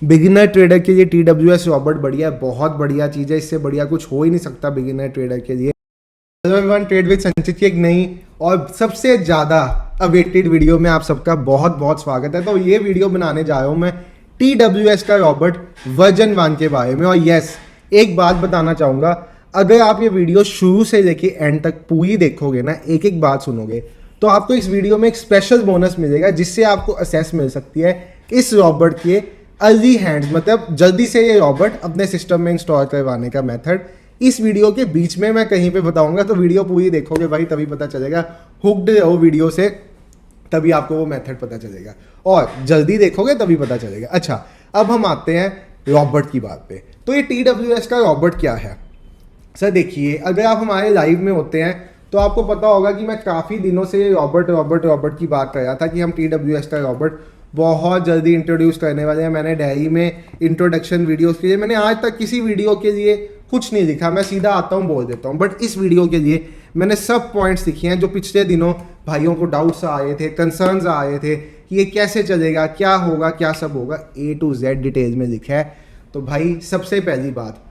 Beginner trader के लिए TWS Robert बढ़िया है, बहुत बढ़िया चीज़ है, इससे बढ़िया कुछ हो ही नहीं सकता बिगिनर ट्रेडर के लिए। हेलो एवरीवन, ट्रेड विद संचित की एक नई और सबसे ज़्यादा अवेटेड वीडियो में आप सबका बहुत बहुत स्वागत है। तो ये वीडियो बनाने जा रहा हूँ मैं TWS का रॉबर्ट वर्जन 1 के बारे में। और यस, एक बात बताना चाहूँगा, अगर आप ये वीडियो शुरू से लेके एंड तक पूरी देखोगे ना, एक एक बात सुनोगे, तो आपको इस वीडियो में एक स्पेशल बोनस मिलेगा जिससे आपको असेस मिल सकती है इस रॉबर्ट के अर्ली हैंड्स, मतलब जल्दी से ये रॉबर्ट अपने सिस्टम में इंस्टॉल करवाने का मेथड इस वीडियो के बीच में मैं कहीं पे बताऊंगा। तो वीडियो पूरी देखोगे भाई, तभी पता चलेगा। हुक्ड रहो वीडियो से, तभी आपको वो मेथड पता चलेगा, और जल्दी देखोगे तभी पता चलेगा। अच्छा, अब हम आते हैं रॉबर्ट की बात पे। तो ये TWS का रॉबर्ट क्या है सर? देखिए, अगर आप हमारे लाइव में होते हैं तो आपको पता होगा कि मैं काफ़ी दिनों से रॉबर्ट की बात कर रहा था कि हम TWS का रॉबर्ट बहुत जल्दी इंट्रोड्यूस करने वाले हैं। मैंने डायरी में इंट्रोडक्शन वीडियोस के लिए मैंने आज तक किसी वीडियो के लिए कुछ नहीं लिखा, मैं सीधा आता हूँ बोल देता हूँ। बट इस वीडियो के लिए मैंने सब पॉइंट्स लिखे हैं जो पिछले दिनों भाइयों को डाउट्स आए थे, कंसर्न्स आए थे कि ये कैसे चलेगा, क्या होगा, क्या सब होगा, A to Z डिटेल में लिखा है। तो भाई सबसे पहली बात,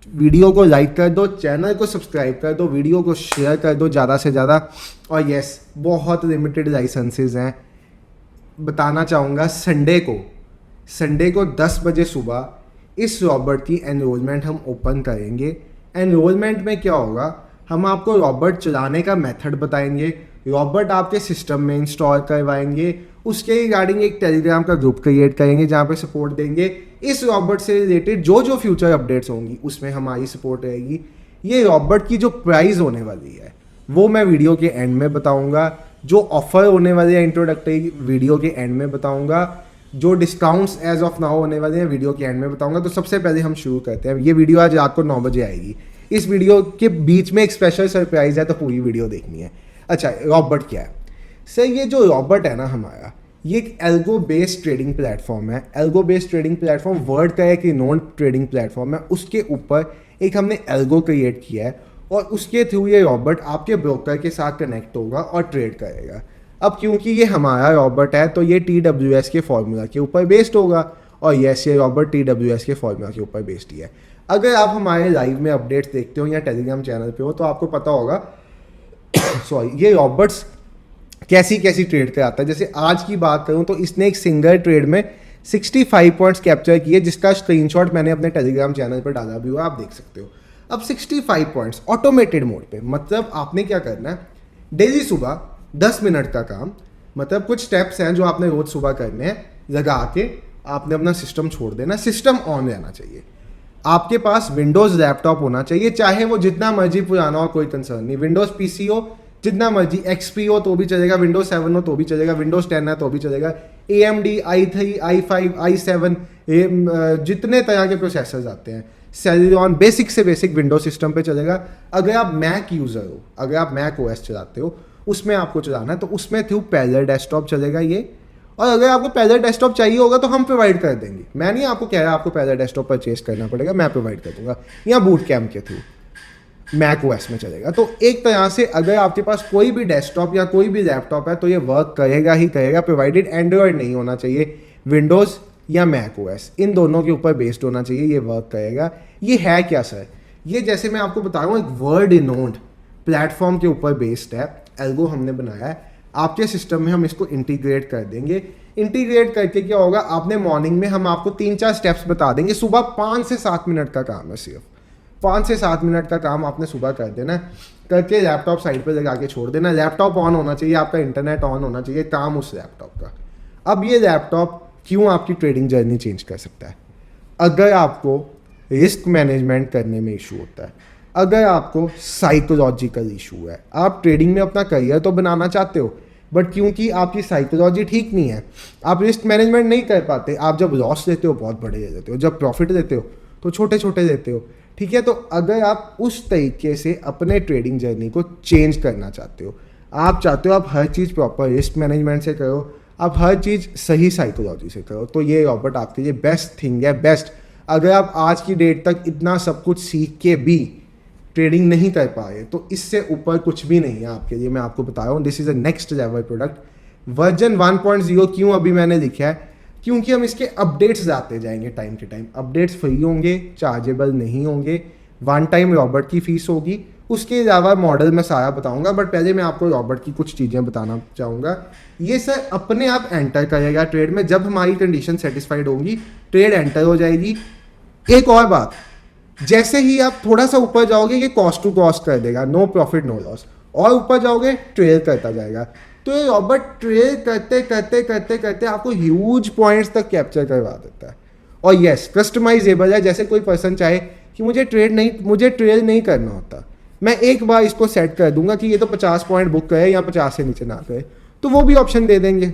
वीडियो को लाइक कर दो, चैनल को सब्सक्राइब कर दो, वीडियो को शेयर कर दो ज़्यादा से ज़्यादा। और यस, बहुत लिमिटेड लाइसेंसेज हैं। बताना चाहूँगा, संडे को 10 बजे सुबह इस रॉबर्ट की एनरोलमेंट हम ओपन करेंगे। एनरोलमेंट में क्या होगा, हम आपको रॉबर्ट चलाने का मेथड बताएंगे, रॉबर्ट आपके सिस्टम में इंस्टॉल करवाएंगे, उसके रिगार्डिंग एक टेलीग्राम का ग्रुप क्रिएट करेंगे जहाँ पे सपोर्ट देंगे। इस रॉबर्ट से रिलेटेड जो जो फ्यूचर अपडेट्स होंगी उसमें हमारी सपोर्ट रहेगी। ये रॉबर्ट की जो प्राइस होने वाली है वो मैं वीडियो के एंड में बताऊंगा, जो ऑफर होने वाले हैं इंट्रोडक्टरी वीडियो के एंड में बताऊंगा, जो डिस्काउंट्स एज ऑफ नाउ होने वाले हैं वीडियो के एंड में बताऊंगा। तो सबसे पहले हम शुरू करते हैं। ये वीडियो आज रात को 9 बजे आएगी। इस वीडियो के बीच में एक स्पेशल सरप्राइज है, तो पूरी वीडियो देखनी है। अच्छा, रॉबर्ट क्या है सर? ये जो रॉबर्ट है ना हमारा, ये एक एल्गो बेस्ड ट्रेडिंग प्लेटफॉर्म है। Algo based trading platform world का एक नॉन ट्रेडिंग प्लेटफॉर्म है। उसके ऊपर एक हमने एल्गो क्रिएट किया है और उसके थ्रू ये रॉबर्ट आपके ब्रोकर के साथ कनेक्ट होगा और ट्रेड करेगा। अब क्योंकि ये हमारा रॉबर्ट है तो ये TWS के फॉर्मूला के ऊपर बेस्ड होगा। और यस, ये रॉबर्ट TWS के फॉर्मूला के ऊपर बेस्ड ही है। अगर आप हमारे लाइव में अपडेट्स देखते हो या टेलीग्राम चैनल पे हो तो आपको पता होगा सॉरी, ये रॉबर्ट्स कैसी कैसी ट्रेड कराता है। जैसे आज की बात करूं तो इसने एक सिंगल ट्रेड में 65 पॉइंट्स कैप्चर किए, जिसका स्क्रीनशॉट मैंने अपने टेलीग्राम चैनल पर डाला भी हुआ, आप देख सकते हो। अब 65 पॉइंट्स ऑटोमेटेड मोड पे, मतलब आपने क्या करना है, डेली सुबह 10 मिनट का काम, मतलब कुछ स्टेप्स हैं जो आपने रोज सुबह करने हैं, लगा के आपने अपना सिस्टम छोड़ देना। सिस्टम ऑन रहना चाहिए, आपके पास विंडोज़ लैपटॉप होना चाहिए, चाहे वो जितना मर्जी पुराना हो, कोई कंसर्न नहीं। विंडोज़ PC हो, जितना मर्जी XP हो तो भी चलेगा, विंडोज 7 हो तो भी चलेगा, विंडोज 10 है तो भी चलेगा, AMD i3 i5 i7 जितने तरह के प्रोसेसर्स आते हैं, सेलिरॉन, बेसिक से बेसिक विंडोज सिस्टम पे चलेगा। अगर आप मैक यूज़र हो, अगर आप मैक OS चलाते हो, उसमें आपको चलाना है तो उसमें थ्रू पैरेलल डेस्कटॉप चलेगा ये। और अगर आपको पैरेलल डेस्कटॉप चाहिए होगा तो हम प्रोवाइड कर देंगे। मैं नहीं आपको कह रहा आपको पैरेलल डेस्कटॉप परचेज करना पड़ेगा, मैं प्रोवाइड कर दूंगा, या बूट कैम्प के थ्रू मैक OS में चलेगा। तो एक तरह से अगर आपके पास कोई भी डेस्कटॉप या कोई भी लैपटॉप है तो ये वर्क करेगा ही करेगा, प्रोवाइडेड एंड्रॉयड नहीं होना चाहिए। विंडोज़ या मैक OS इन दोनों के ऊपर बेस्ड होना चाहिए, ये वर्क करेगा। ये है क्या सर? ये जैसे मैं आपको बता रहा हूँ, एक वर्ल्ड रिनोन्ड प्लेटफॉर्म के ऊपर बेस्ड है, एल्गो हमने बनाया है। आपके सिस्टम में हम इसको इंटीग्रेट कर देंगे। इंटीग्रेट करके क्या होगा, आपने मॉर्निंग में हम आपको 3-4 स्टेप्स बता देंगे। सुबह 5 से 7 मिनट का काम है, सिर्फ 5 से 7 मिनट का काम आपने सुबह कर देना है, करके लैपटॉप साइड पे लगा के छोड़ देना। लैपटॉप ऑन होना चाहिए, आपका इंटरनेट ऑन होना चाहिए, काम उस लैपटॉप का। अब ये लैपटॉप क्यों आपकी ट्रेडिंग जर्नी चेंज कर सकता है? अगर आपको रिस्क मैनेजमेंट करने में इशू होता है, अगर आपको साइकोलॉजिकल इशू है, आप ट्रेडिंग में अपना करियर तो बनाना चाहते हो बट क्योंकि आपकी साइकोलॉजी ठीक नहीं है, आप रिस्क मैनेजमेंट नहीं कर पाते, आप जब लॉस लेते हो बहुत बड़े ले लेते हो, जब प्रॉफिट लेते हो तो छोटे छोटे लेते हो, ठीक है। तो अगर आप उस तरीके से अपने ट्रेडिंग जर्नी को चेंज करना चाहते हो, आप चाहते हो आप हर चीज़ प्रॉपर रिस्क मैनेजमेंट से करो, आप हर चीज़ सही साइकोलॉजी से करो, तो ये रॉबर्ट आपके लिए बेस्ट थिंग है, बेस्ट। अगर आप आज की डेट तक इतना सब कुछ सीख के भी ट्रेडिंग नहीं कर पाए तो इससे ऊपर कुछ भी नहीं है आपके लिए। मैं आपको बता रहा हूँ, this is a next level product. Version 1.0 क्यों अभी मैंने लिखा है? क्योंकि हम इसके अपडेट्स लाते जाएंगे टाइम के टाइम। अपडेट्स फ्री होंगे, चार्जेबल नहीं होंगे, वन टाइम रॉबर्ट की फीस होगी, उसके अलावा मॉडल मैं सारा बताऊंगा। बट पहले मैं आपको रॉबर्ट की कुछ चीज़ें बताना चाहूँगा। ये सर अपने आप एंटर करेगा ट्रेड में, जब हमारी कंडीशन सेटिस्फाइड होगी ट्रेड एंटर हो जाएगी। एक और बात, जैसे ही आप थोड़ा सा ऊपर जाओगे ये कॉस्ट टू कॉस्ट कर देगा, नो प्रॉफिट नो लॉस, और ऊपर जाओगे ट्रेड करता जाएगा। तो ये रॉबर्ट ट्रेड करते करते करते करते आपको ह्यूज पॉइंट्स तक कैप्चर करवा देता है। और यस, कस्टमाइजेबल है, जैसे कोई पर्सन चाहे कि मुझे ट्रेड नहीं करना होता, मैं एक बार इसको सेट कर दूंगा कि ये तो 50 पॉइंट बुक करे या 50 से नीचे ना करे, तो वो भी ऑप्शन दे देंगे।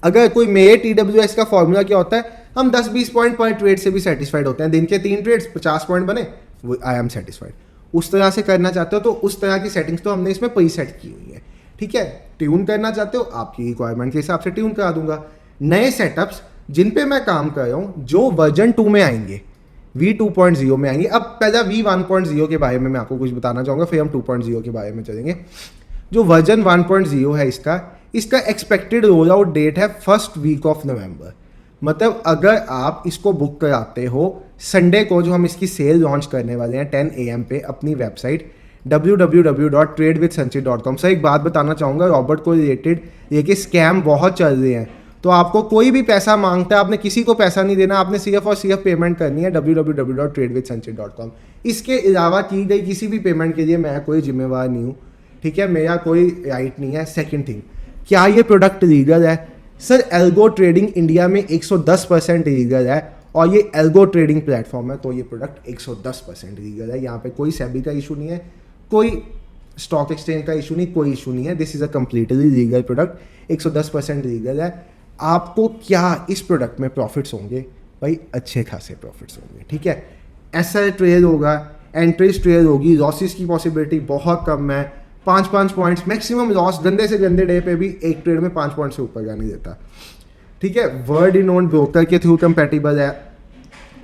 अगर कोई मेरे TWS का फॉर्मूला क्या होता है, हम 10-20 पॉइंट पर ट्रेड से भी सेटिस्फाइड होते हैं। दिन के 3 ट्रेड्स 50 पॉइंट बने, वो आई एम सेटिस्फाइड। उस तरह से करना चाहते हो तो उस तरह की सेटिंग्स तो हमने इसमें प्रीसेट की हुई है, ठीक है। ट्यून करना चाहते हो, आपकी रिक्वायरमेंट के हिसाब से ट्यून करा दूंगा। नए सेटअप्स जिन पे मैं काम कर रहा हूँ, जो वर्जन 2 में आएंगे, V2.0 में आएंगे। अब पहला V1.0 के बारे में मैं आपको कुछ बताना चाहूँगा, फिर हम 2.0 के बारे में चलेंगे। जो वर्जन 1.0 है इसका एक्सपेक्टेड रोल आउट डेट है 1st वीक ऑफ नवंबर। मतलब अगर आप इसको बुक कराते हो संडे को, जो हम इसकी सेल लॉन्च करने वाले हैं 10 AM पे अपनी वेबसाइट www.tradewithsanchit.com। सर एक बात बताना चाहूँगा, रॉबर्ट को रिलेटेड ये स्कैम बहुत चल रहे हैं। तो आपको कोई भी पैसा मांगता है, आपने किसी को पैसा नहीं देना, आपने सिर्फ और सिर्फ पेमेंट करनी है www.tradewithsanchit.com। इसके अलावा की गई किसी भी पेमेंट के लिए मैं कोई जिम्मेवार नहीं हूँ, ठीक है, मेरा कोई राइट नहीं है। सेकेंड थिंग, क्या ये प्रोडक्ट लीगल है? सर एल्गो ट्रेडिंग इंडिया में 110% लीगल है, और ये एल्गो ट्रेडिंग प्लेटफॉर्म है, तो ये प्रोडक्ट 110% लीगल है। यहाँ पे कोई सेबी का इशू नहीं है, कोई स्टॉक एक्सचेंज का इशू नहीं, कोई इशू नहीं है। This is a completely legal product, 110% legal है। आपको क्या इस प्रोडक्ट में प्रॉफिट्स होंगे? भाई अच्छे खासे प्रॉफिट्स होंगे, ठीक है। एसएल ट्रेड होगा, एंट्रीज ट्रेड होगी, लॉसेस की पॉसिबिलिटी बहुत कम है। 5 पॉइंट्स मैक्सिमम लॉस, गंदे से गंदे डे पे भी एक ट्रेड में 5 पॉइंट से ऊपर का नहीं देता, ठीक है। वर्ड इनोन ब्रोकर के थ्रू कंपैटिबल है।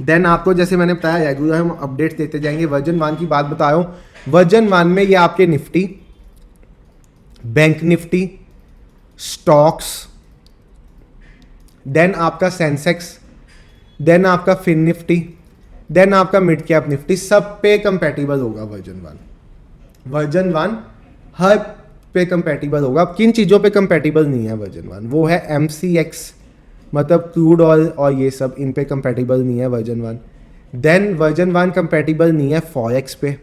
देन आपको जैसे मैंने बताया रेगुलर हम अपडेट्स देते जाएंगे। वर्जन 1 की बात बता रहा हूँ, वर्जन 1 में ये आपके Nifty, bank Nifty, stocks, then आपका सेंसेक्स, देन आपका फिन निफ्टी, देन आपका मिड कैप निफ्टी, सब पे कंपैटिबल होगा वर्जन 1। वर्जन 1 हर पे कंपैटिबल होगा। अब किन चीज़ों पे कंपैटिबल नहीं है वर्जन 1? वो है MCX, मतलब क्रूड ऑयल और ये सब, इन पे कंपैटिबल नहीं है वर्जन 1। देन वर्जन 1 कंपैटिबल नहीं है फॉरेक्स पे।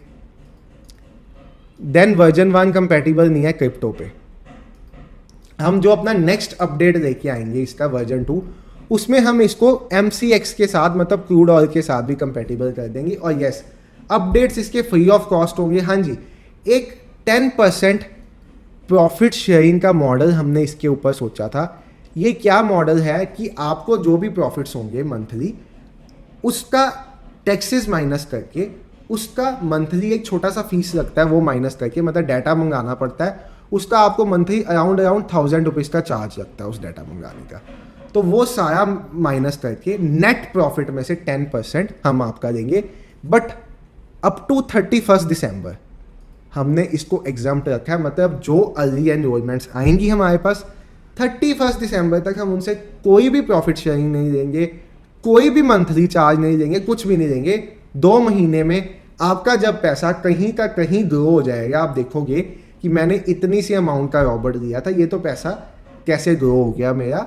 देन वर्जन 1 कंपैटिबल नहीं है क्रिप्टो पे। हम जो अपना नेक्स्ट अपडेट लेके आएंगे इसका वर्जन 2, उसमें हम इसको MCX के साथ, मतलब क्रूड ऑयल के साथ भी कंपैटिबल कर देंगे। और यस, अपडेट्स इसके फ्री ऑफ कॉस्ट होंगे। हाँ जी, एक 10% प्रॉफिट शेयरिंग का मॉडल हमने इसके ऊपर सोचा था। ये क्या मॉडल है कि आपको जो भी प्रॉफिट्स होंगे मंथली, उसका टैक्सेस माइनस करके, उसका मंथली एक छोटा सा फीस लगता है वो माइनस करके, मतलब डाटा मंगाना पड़ता है, उसका आपको मंथली अराउंड 1000 रुपीज़ का चार्ज लगता है उस डाटा मंगाने का। तो वो सारा माइनस करके नेट प्रॉफिट में से 10% हम आपका देंगे। बट अप टू 31 दिसंबर हमने इसको एग्जाम्प्ट रखा है, मतलब जो अर्ली एनरोलमेंट्स आएंगी हमारे पास 31 दिसंबर तक हम उनसे कोई भी प्रॉफिट शेयरिंग नहीं देंगे, कोई भी मंथली चार्ज नहीं देंगे, कुछ भी नहीं देंगे। 2 महीने में आपका जब पैसा कहीं का कहीं ग्रो हो जाएगा, आप देखोगे कि मैंने इतनी सी अमाउंट का रॉबर्ट दिया था, ये तो पैसा कैसे ग्रो हो गया मेरा।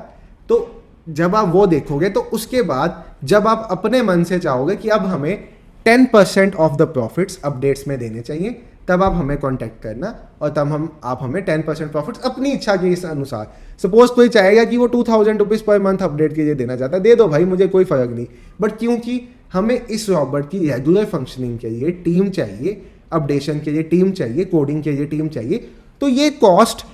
तो जब आप वो देखोगे तो उसके बाद जब आप अपने मन से चाहोगे कि अब हमें 10% ऑफ द प्रॉफिट्स अपडेट्स में देने चाहिए, तब आप हमें कांटेक्ट करना और तब आप हमें 10% प्रॉफिट्स अपनी इच्छा के अनुसार, सपोज कोई चाहेगा कि वो 2000 रुपीज़ पर मंथ अपडेट के लिए देना चाहता है, दे दो भाई, मुझे कोई फ़र्क नहीं। बट क्योंकि हमें इस रॉबर्ट की रेगुलर फंक्शनिंग के लिए टीम चाहिए, अपडेशन के लिए टीम चाहिए, कोडिंग के लिए टीम चाहिए, तो ये कॉस्ट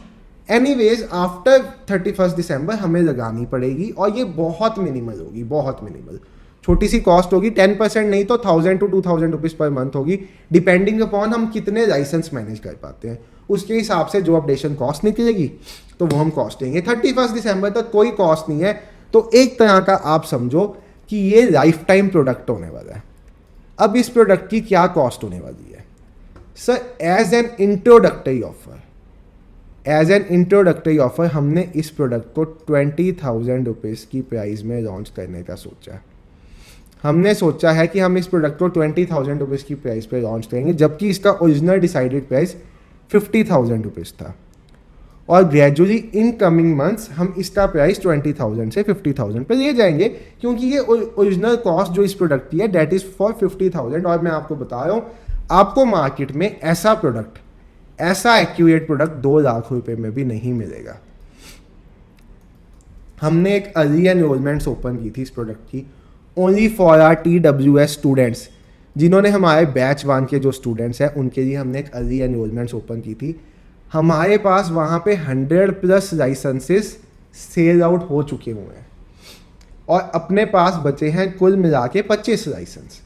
एनीवेज आफ्टर 31 दिसंबर हमें लगानी पड़ेगी। और ये बहुत मिनिमल होगी, बहुत मिनिमल, छोटी सी कॉस्ट होगी। 10% नहीं तो 1000 to 2000 रुपीज़ पर मंथ होगी, डिपेंडिंग अपॉन हम कितने लाइसेंस मैनेज कर पाते हैं। उसके हिसाब से जो अपडेशन कॉस्ट निकलेगी तो वो हम कॉस्ट देंगे। 31 दिसंबर तक कोई कॉस्ट नहीं है, तो एक तरह का आप समझो कि ये लाइफ टाइम प्रोडक्ट होने वाला है। अब इस प्रोडक्ट की क्या कॉस्ट होने वाली है? Sir as an introductory offer as an introductory offer हमने इस प्रोडक्ट को 20,000 रुपीज़ की प्राइस में लॉन्च करने का सोचा। हमने सोचा है कि हम इस प्रोडक्ट को 20,000 रुपीज़ की प्राइस पे लॉन्च करेंगे, जबकि इसका ओरिजिनल डिसाइडेड प्राइस 50,000 रुपीज़ था। और ग्रेजुअली इन कमिंग मंथ्स हम इसका प्राइस 20,000 से 50,000 पे ले जाएंगे, क्योंकि ये ओरिजिनल कॉस्ट जो इस प्रोडक्ट की है डेट इज़ फॉर 50,000। और मैं आपको बता रहा हूँ, आपको मार्केट में ऐसा प्रोडक्ट, ऐसा एक्यूरेट प्रोडक्ट 2 लाख रुपए में भी नहीं मिलेगा। हमने एक अर्ली एनरोलमेंट्स ओपन की थी इस प्रोडक्ट की, only for our TWS students, जिन्होंने हमारे बैच 1 के जो स्टूडेंट्स हैं उनके लिए हमने एक अर्ली एनरोलमेंट्स ओपन की थी। हमारे पास वहाँ पे 100+ लाइसेंसेस सेल आउट हो चुके हुए हैं और अपने पास बचे हैं कुल मिला के 25 लाइसेंस।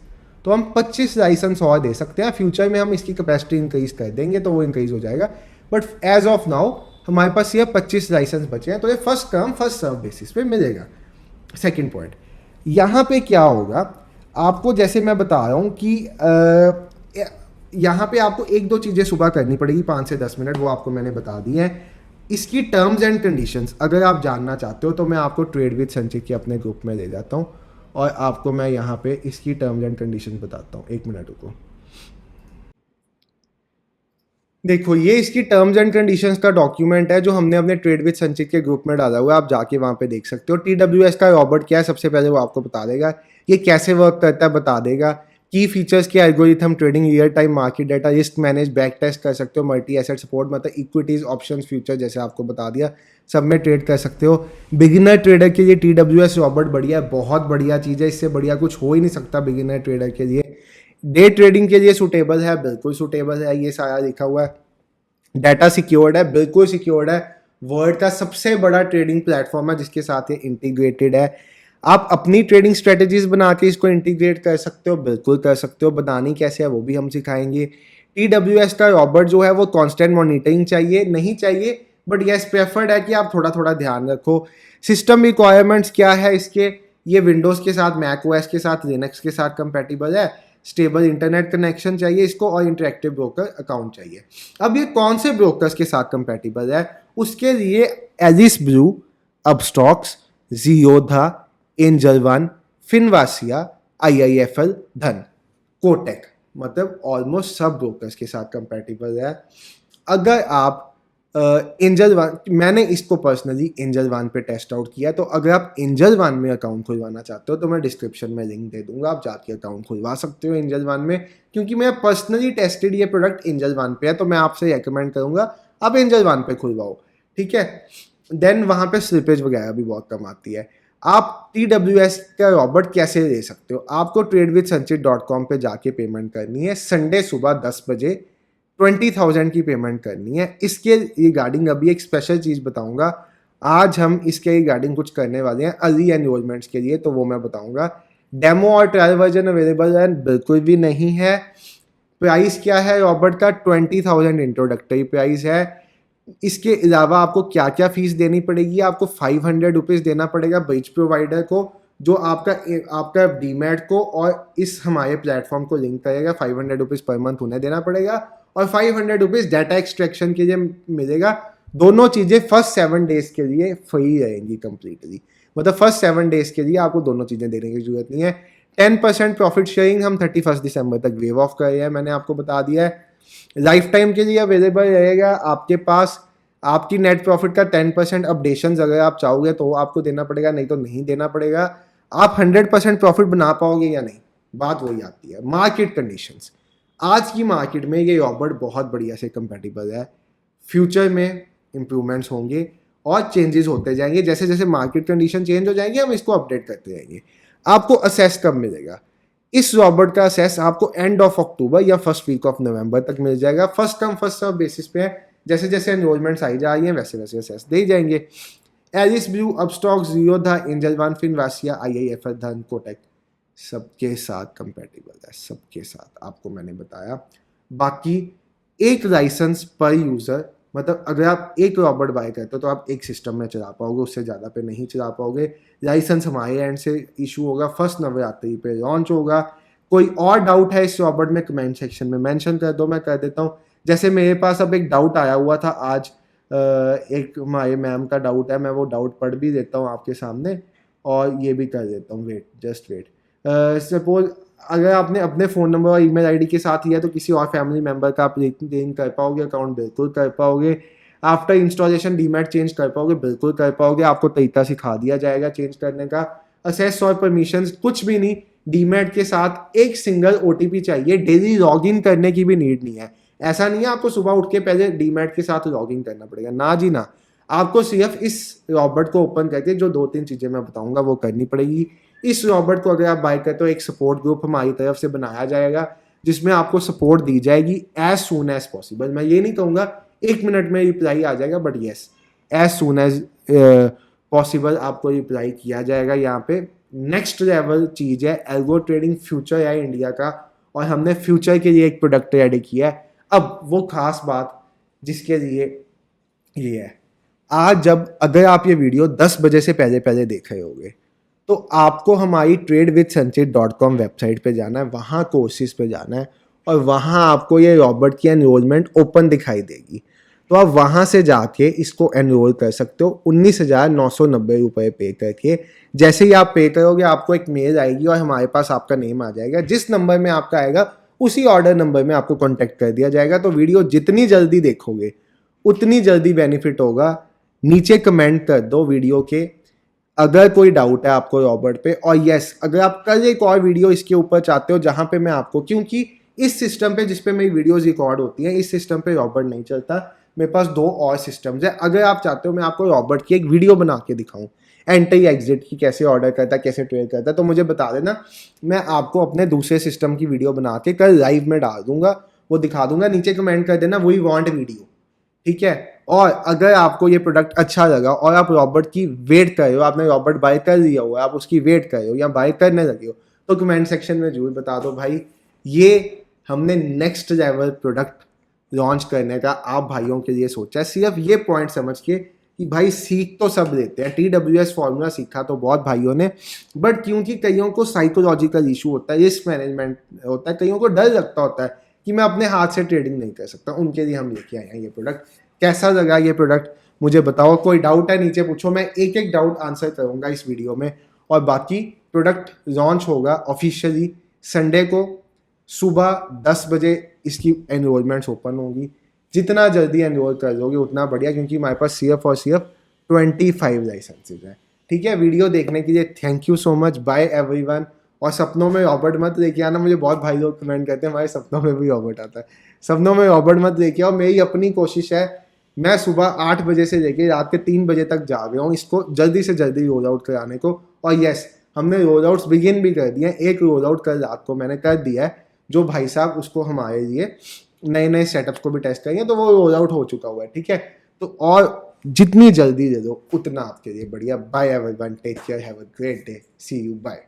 तो हम 25 लाइसेंस और दे सकते हैं। फ्यूचर में हम इसकी कैपेसिटी इंक्रीज कर देंगे तो वो इंक्रीज हो जाएगा, बट एज ऑफ नाउ हमारे पास ये 25 लाइसेंस बचे हैं, तो ये first come first serve basis पे मिलेगा। सेकेंड पॉइंट, यहाँ पे क्या होगा, आपको जैसे मैं बता रहा हूँ कि यहाँ पे आपको 1-2 चीज़ें सुबह करनी पड़ेगी, 5 से 10 मिनट, वो आपको मैंने बता दी हैं। इसकी टर्म्स एंड कंडीशंस अगर आप जानना चाहते हो तो मैं आपको ट्रेड विद संचित के अपने ग्रुप में ले जाता हूँ और आपको मैं यहाँ पे इसकी टर्म्स एंड कंडीशंस बताता हूँ। 1 मिनट रुको। देखो, ये इसकी टर्म्स एंड कंडीशंस का डॉक्यूमेंट है जो हमने अपने ट्रेड विद संचित के ग्रुप में डाला हुआ है, आप जाके वहाँ पे देख सकते हो। TWS का रॉबर्ट क्या है, सबसे पहले वो आपको बता देगा ये कैसे वर्क करता है, बता देगा की फीचर्स के algorithm, trading, real time market data, risk manage, back test कर सकते हो, मल्टी एसेट सपोर्ट, मतलब इक्विटीज, ऑप्शंस, फ्यूचर, जैसे आपको बता दिया, सब में ट्रेड कर सकते हो। बिगिनर ट्रेडर के लिए TWS रॉबर्ट बढ़िया है, बहुत बढ़िया चीज़ है, इससे बढ़िया कुछ हो ही नहीं सकता बिगिनर ट्रेडर के लिए। डे ट्रेडिंग के लिए सूटेबल है, बिल्कुल सूटेबल है, ये सारा लिखा हुआ है। डाटा सिक्योर्ड है, बिल्कुल सिक्योर्ड है, वर्ल्ड का सबसे बड़ा ट्रेडिंग प्लेटफॉर्म है जिसके साथ ये इंटीग्रेटेड है। आप अपनी ट्रेडिंग स्ट्रेटेजीज बना के इसको इंटीग्रेट कर सकते हो, बिल्कुल कर सकते हो। बनानी कैसे है वो भी हम सिखाएंगे। TWS का रॉबर्ट जो है वो कांस्टेंट मॉनिटरिंग चाहिए नहीं चाहिए, बट यस प्रेफर्ड है कि आप थोड़ा थोड़ा ध्यान रखो। सिस्टम रिक्वायरमेंट्स क्या है इसके, ये विंडोज़ के साथ, मैक ओएस के साथ, लिनक्स के साथ कंपेटिबल है। स्टेबल इंटरनेट कनेक्शन चाहिए इसको और इंटरेक्टिव ब्रोकर अकाउंट चाहिए। अब ये कौन से ब्रोकर्स के साथ कंपेटिबल है, उसके लिए Alice Blue, Upstox, Zerodha, Angel One, Finvasia, IIFL, Dhan, Kotak, मतलब ऑलमोस्ट सब ब्रोकर्स के साथ कंपेटिबल है। अगर आप एंजल वन, मैंने इसको पर्सनली एंजल वन पे टेस्ट आउट किया, तो अगर आप एंजल वन में अकाउंट खुलवाना चाहते हो तो मैं डिस्क्रिप्शन में लिंक दे दूंगा, आप जाके अकाउंट खुलवा सकते हो एंजल वन में, क्योंकि मैं पर्सनली टेस्टेड ये प्रोडक्ट एंजल वन पे है, तो मैं आपसे रेकमेंड करूंगा आप एंजल वन पे खुलवाओ, ठीक है। देन वहाँ पे स्लिपेज वगैरह भी बहुत कम आती है। आप TWS का रॉबर्ट कैसे ले सकते हो, आपको tradeWithSanchit.com पे जाके पेमेंट करनी है, संडे सुबह 10 बजे 20,000 की पेमेंट करनी है। इसके रिगार्डिंग अभी एक स्पेशल चीज़ बताऊंगा, आज हम इसके रिगार्डिंग कुछ करने वाले हैं अर्ली एनरोलमेंट्स के लिए, तो वो मैं बताऊंगा। डेमो और ट्रायल वर्जन अवेलेबल है, बिल्कुल भी नहीं है। प्राइस क्या है रॉबर्ट का, 20,000 इंट्रोडक्टरी प्राइस है। इसके अलावा आपको क्या क्या फीस देनी पड़ेगी, आपको 500 रुपीज़ देना पड़ेगा ब्रिज प्रोवाइडर को, जो आपका डीमैट को और इस हमारे प्लेटफॉर्म को लिंक करेगा। 500 रुपीज़ पर मंथ उन्हें देना पड़ेगा और 500 रुपीज़ डाटा एक्सट्रैक्शन के लिए मिलेगा। दोनों चीज़ें फर्स्ट 7 डेज के लिए फ्री रहेंगी कंप्लीटली, मतलब फर्स्ट 7 डेज के लिए आपको दोनों चीज़ें देने की जरूरत नहीं है। 10% प्रॉफिट शेयरिंग हम 31 दिसंबर तक वेव ऑफ कर रहे हैं, मैंने आपको बता दिया है। लाइफ टाइम के लिए अवेलेबल रहेगा आपके पास। आपकी नेट प्रॉफिट का 10% अपडेशन अगर आप चाहोगे तो आपको देना पड़ेगा, नहीं तो नहीं देना पड़ेगा। आप 100% प्रॉफिट बना पाओगे या नहीं, बात वही आती है। मार्केट कंडीशंस, आज की मार्केट में ये रॉबर्ट बहुत बढ़िया से कंपेटिबल है। फ्यूचर में इंप्रूवमेंट्स होंगे और चेंजेस होते जाएंगे, जैसे जैसे मार्केट कंडीशन चेंज हो जाएंगे हम इसको अपडेट करते जाएंगे। आपको असेस कब मिलेगा, इस रॉबर्ट का असेस आपको एंड ऑफ अक्टूबर या फर्स्ट वीक ऑफ नवंबर तक मिल जाएगा। First come first serve basis पे है, जैसे जैसे एनरोलमेंट्स आई जा रही हैं वैसे वैसे असेस दे जाएंगे। Alice Blue, Upstox, Zerodha, Angel One, Finvasia, IIFL, Dhan, Kotak, सबके साथ कंपेटिबल है, सबके साथ आपको मैंने बताया। बाकी एक लाइसेंस पर यूज़र, मतलब अगर आप एक रॉबर्ट बाय करते हो तो आप एक सिस्टम में चला पाओगे, उससे ज़्यादा पे नहीं चला पाओगे। लाइसेंस हमारे एंड से इशू होगा, फर्स्ट नवरात्रि पे लॉन्च होगा। कोई और डाउट है इस रॉबर्ट में कमेंट सेक्शन में मेंशन कर दो, मैं कर देता हूँ। जैसे मेरे पास अब एक डाउट आया हुआ था आज, एक हमारे मैम का डाउट है, मैं वो डाउट पढ़ भी देता हूँ आपके सामने और ये भी कर देता हूँ। Wait, just wait. सपोज अगर आपने अपने फ़ोन नंबर और ईमेल आईडी के साथ लिया तो किसी और फैमिली मेम्बर का आप लिंक कर पाओगे अकाउंट? बिल्कुल कर पाओगे। आफ्टर इंस्टॉलेशन डीमैट चेंज कर पाओगे? बिल्कुल कर पाओगे। आपको तरीका सिखा दिया जाएगा चेंज करने का। असेस और परमिशंस कुछ भी नहीं। डीमैट के साथ एक सिंगल ओटीपी चाहिए, डेली लॉगिन करने की भी नीड नहीं है। ऐसा नहीं है आपको सुबह उठ के पहले डीमैट के साथ लॉगिन करना पड़ेगा, ना जी ना। आपको सिर्फ इस रॉबर्ट को ओपन करके जो 2-3 चीज़ें मैं बताऊंगा वो करनी पड़ेगी। इस रॉबर्ट को अगर आप बाय करते हो, एक सपोर्ट ग्रुप हमारी तरफ से बनाया जाएगा जिसमें आपको सपोर्ट दी जाएगी एज सून एज पॉसिबल। मैं ये नहीं कहूँगा 1 मिनट में रिप्लाई आ जाएगा, but yes as soon as possible आपको रिप्लाई किया जाएगा। यहाँ पे नेक्स्ट लेवल चीज़ है एल्गो ट्रेडिंग फ्यूचर है इंडिया का, और हमने फ्यूचर के लिए एक प्रोडक्ट रेडी किया है। अब वो खास बात जिसके लिए ये है, आज जब अगर आप ये वीडियो 10 बजे से पहले पहले देख रहे होगे तो आपको हमारी tradewithsanchit.com वेबसाइट पे जाना है, वहाँ कोर्सेज पे जाना है और वहाँ आपको ये रॉबर्ट की एनरोलमेंट ओपन दिखाई देगी। तो आप वहाँ से जाके इसको एनरोल कर सकते हो 19,990 रुपये पे करके। जैसे ही आप पे करोगे आपको एक मेल आएगी और हमारे पास आपका नेम आ जाएगा। जिस नंबर में आपका आएगा उसी ऑर्डर नंबर में आपको कॉन्टैक्ट कर दिया जाएगा। तो वीडियो जितनी जल्दी देखोगे उतनी जल्दी बेनिफिट होगा। नीचे कमेंट कर दो वीडियो के अगर कोई डाउट है आपको रॉबर्ट पे, और यस अगर आप कल एक और वीडियो इसके ऊपर चाहते हो जहां पे मैं आपको, क्योंकि इस सिस्टम पे जिस पे मेरी वीडियोस रिकॉर्ड होती हैं इस सिस्टम पे रॉबर्ट नहीं चलता। मेरे पास 2 और सिस्टम्स है। अगर आप चाहते हो मैं आपको रॉबर्ट की एक वीडियो बना के दिखाऊं एंट्री एग्जिट की, कैसे ऑर्डर करता है, कैसे ट्रेड करता है, तो मुझे बता देना। मैं आपको अपने दूसरे सिस्टम की वीडियो बना के कल लाइव में डाल दूंगा, वो दिखा दूंगा। नीचे कमेंट कर देना वी वांट वीडियो, ठीक है। और अगर आपको ये प्रोडक्ट अच्छा लगा और आप रॉबर्ट की वेट कर रहे हो, आपने रॉबर्ट बाय कर लिया हुआ है, आप उसकी वेट कर रहे हो या बाय करने लगे हो, तो कमेंट सेक्शन में जरूर बता दो भाई ये हमने नेक्स्ट लेवल प्रोडक्ट लॉन्च करने का आप भाइयों के लिए सोचा है। सिर्फ ये पॉइंट समझ के कि भाई सीख तो सब लेते हैं, TWS फॉर्मूला सीखा तो बहुत भाइयों ने, बट क्योंकि कईयों को साइकोलॉजिकल इशू होता है, रिस्क मैनेजमेंट होता है, कईयों को डर लगता होता है कि मैं अपने हाथ से ट्रेडिंग नहीं कर सकता, उनके लिए हम लेके आए हैं ये प्रोडक्ट। कैसा लगा ये प्रोडक्ट मुझे बताओ। कोई डाउट है नीचे पूछो, मैं एक एक डाउट आंसर करूंगा इस वीडियो में। और बाकी प्रोडक्ट लॉन्च होगा ऑफिशियली संडे को सुबह 10 बजे इसकी एनरोलमेंट्स ओपन होगी। जितना जल्दी एनरोल कर लोगे उतना बढ़िया, क्योंकि हमारे पास सिर्फ और सिर्फ 25 लाइसेंसेज हैं। ठीक है, वीडियो देखने के लिए thank you so much, bye everyone. और सपनों में रॉबर्ट मत लेके आना, मुझे बहुत भाई लोग कमेंट करते हैं हमारे सपनों में भी रॉबर्ट आता है। सपनों में रॉबर्ट मत लेके आओ। मेरी अपनी कोशिश है, मैं सुबह 8 बजे से लेके रात के 3 बजे तक जा रहा हूँ इसको जल्दी से जल्दी रोल आउट कराने को। और यस हमने रोल आउट्स बिगिन भी कर दिए हैं। एक रोल आउट कल रात को मैंने कर दिया है, जो भाई साहब उसको हमारे लिए नए नए सेटअप को भी टेस्ट करेंगे, तो वो रोल आउट हो चुका हुआ है। ठीक है, तो और जितनी जल्दी दे दो उतना आपके लिए बढ़िया। Bye everyone, take care, have a great day, see you, bye.